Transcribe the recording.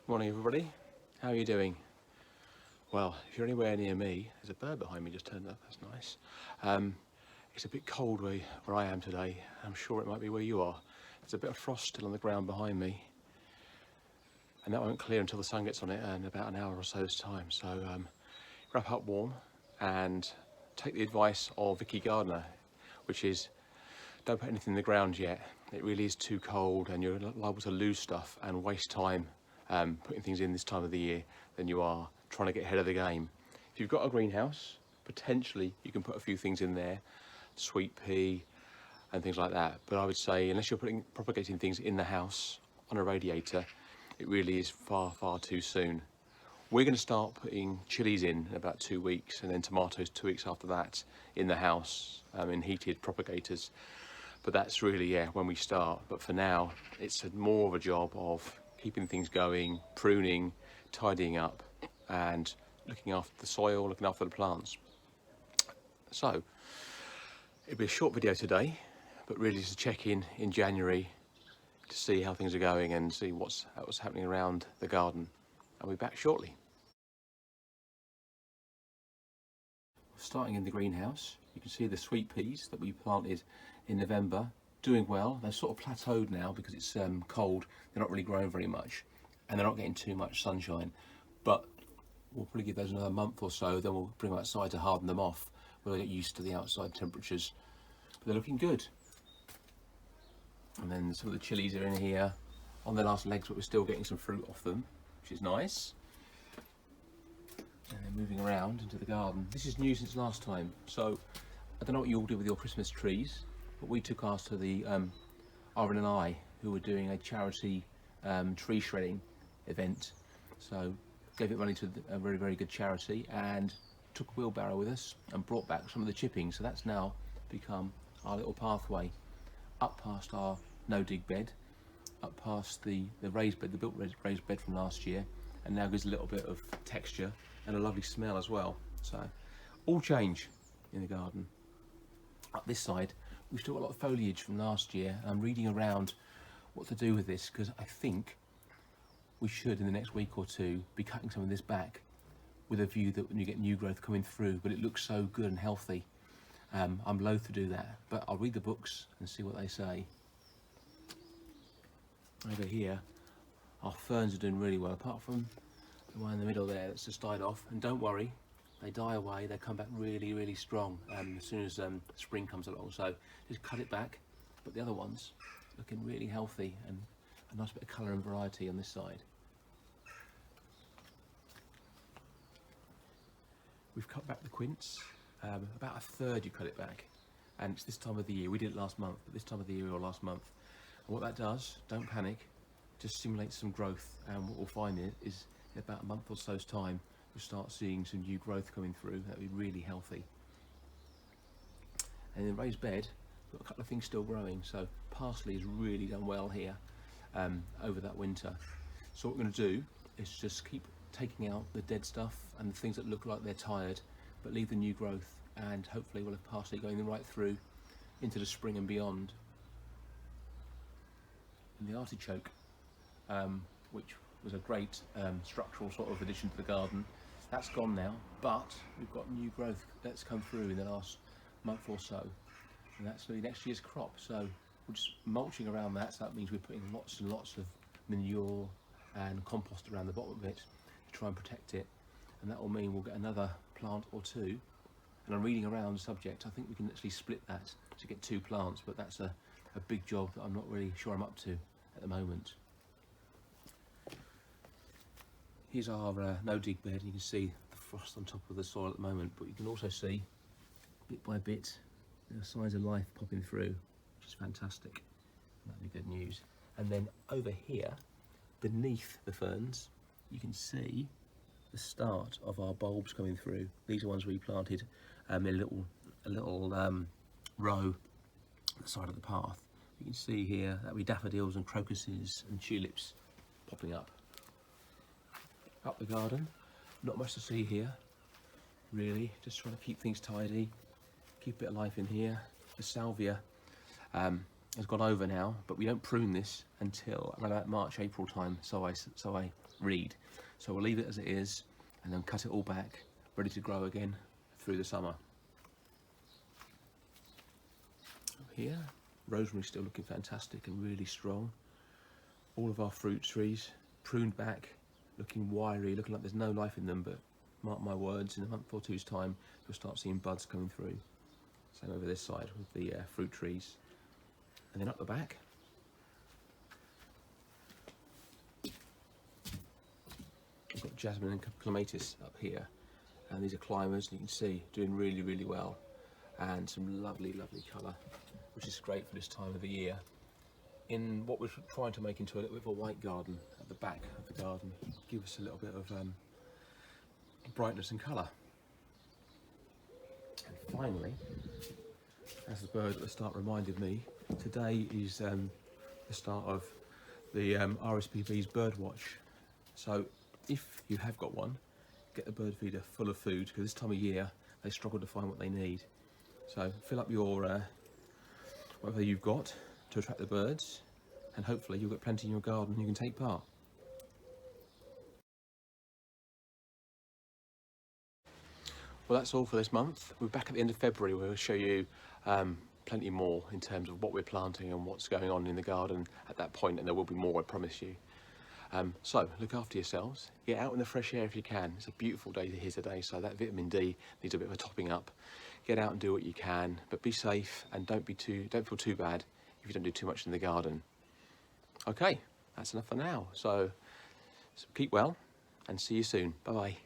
Morning everybody, how are you doing? Well, if you're anywhere near me, there's a bird behind me just turned up, that's nice. It's a bit cold where I am today. I'm sure it might be where you are. There's a bit of frost still on the ground behind me, and that won't clear until the sun gets on it in about an hour or so's time. So wrap up warm and take the advice of Vicky Gardner, which is don't put anything in the ground yet. It really is too cold and you're liable to lose stuff and waste time putting things in this time of the year than you are trying to get ahead of the game. If you've got a greenhouse, potentially you can put a few things in there, sweet pea and things like that. But I would say unless you're propagating things in the house on a radiator, it really is far too soon. We're going to start putting chilies in about 2 weeks, and then tomatoes 2 weeks after that in the house in heated propagators. But that's really, when we start. But for now, it's more of a job of keeping things going, pruning, tidying up, and looking after the soil, looking after the plants. So, it'll be a short video today, but really just a check-in in January to see how things are going and see what's happening around the garden. I'll be back shortly. Starting in the greenhouse, you can see the sweet peas that we planted in November doing well. They're sort of plateaued now because it's cold. They're not really growing very much and they're not getting too much sunshine, but we'll probably give those another month or so, then we'll bring them outside to harden them off. We'll get used to the outside temperatures, but they're looking good. And then some of the chilies are in here on their last legs, but we're still getting some fruit off them, which is nice. And then moving around into the garden. This is new since last time, so I don't know what you all do with your Christmas trees, but we took ours to the R&I, who were doing a charity tree shredding event. So gave it money to a very good charity and took a wheelbarrow with us and brought back some of the chippings. So that's now become our little pathway up past our no-dig bed, up past the raised bed, the built raised bed from last year, and now gives a little bit of texture and a lovely smell as well. So all change in the garden. Up this side, we've still got a lot of foliage from last year, and I'm reading around what to do with this because I think we should in the next week or two be cutting some of this back with a view that when you get new growth coming through, but it looks so good and healthy. I'm loath to do that, but I'll read the books and see what they say. Over here, our ferns are doing really well, apart from the one in the middle there that's just died off. And don't worry, they die away, they come back really strong as soon as spring comes along. So just cut it back, but the other ones looking really healthy and a nice bit of colour and variety on this side. We've cut back the quince, about a third you cut it back, and it's this time of the year. We did it last month, but this time of the year or last month. And what that does, don't panic, just stimulates some growth, and what we'll find is in about a month or so's time, you'll start seeing some new growth coming through. That'll be really healthy. And in the raised bed, we've got a couple of things still growing. So parsley has really done well here over that winter. So what we're going to do is just keep taking out the dead stuff and the things that look like they're tired, but leave the new growth, and hopefully we'll have parsley going right through into the spring and beyond. And the artichoke, which was a great structural sort of addition to the garden, that's gone now, but we've got new growth that's come through in the last month or so, and that's really next year's crop. So we're just mulching around that, so that means we're putting lots and lots of manure and compost around the bottom of it to try and protect it, and that will mean we'll get another plant or two. And I'm reading around the subject, I think we can actually split that to get 2 plants, but that's a big job that I'm not really sure I'm up to at the moment. Here's our no-dig bed. You can see the frost on top of the soil at the moment, but you can also see, bit by bit, there are signs of life popping through, which is fantastic. That'd be good news. And then over here, beneath the ferns, you can see the start of our bulbs coming through. These are ones we planted in a little row on the side of the path. You can see here that we daffodils and crocuses and tulips popping up. Up the garden, not much to see here, really. Just trying to keep things tidy, keep a bit of life in here. The salvia has gone over now, but we don't prune this until around about March, April time. So I reed. So we'll leave it as it is and then cut it all back, ready to grow again through the summer. Up here, rosemary's still looking fantastic and really strong. All of our fruit trees pruned back, looking wiry, looking like there's no life in them, but mark my words, in a month or two's time you'll start seeing buds coming through. Same over this side with the fruit trees. And then up the back, we've got jasmine and clematis up here, and these are climbers, and you can see doing really, really well, and some lovely, lovely colour, which is great for this time of the year. In what we're trying to make into a little bit of a white garden at the back of the garden, give us a little bit of brightness and colour. And finally, as the bird at the start reminded me, today is the start of the RSPB's bird watch. So if you have got one, get the bird feeder full of food, because this time of year they struggle to find what they need. So fill up your whatever you've got to attract the birds, and hopefully you'll get plenty in your garden and you can take part. Well, that's all for this month. We're back at the end of February. We'll show you plenty more in terms of what we're planting and what's going on in the garden at that point, and there will be more, I promise you. So look after yourselves, get out in the fresh air if you can. It's a beautiful day here today, so that vitamin D needs a bit of a topping up. Get out and do what you can, but be safe and don't feel too bad if you don't do too much in the garden. Okay, that's enough for now. So keep well and see you soon. Bye bye.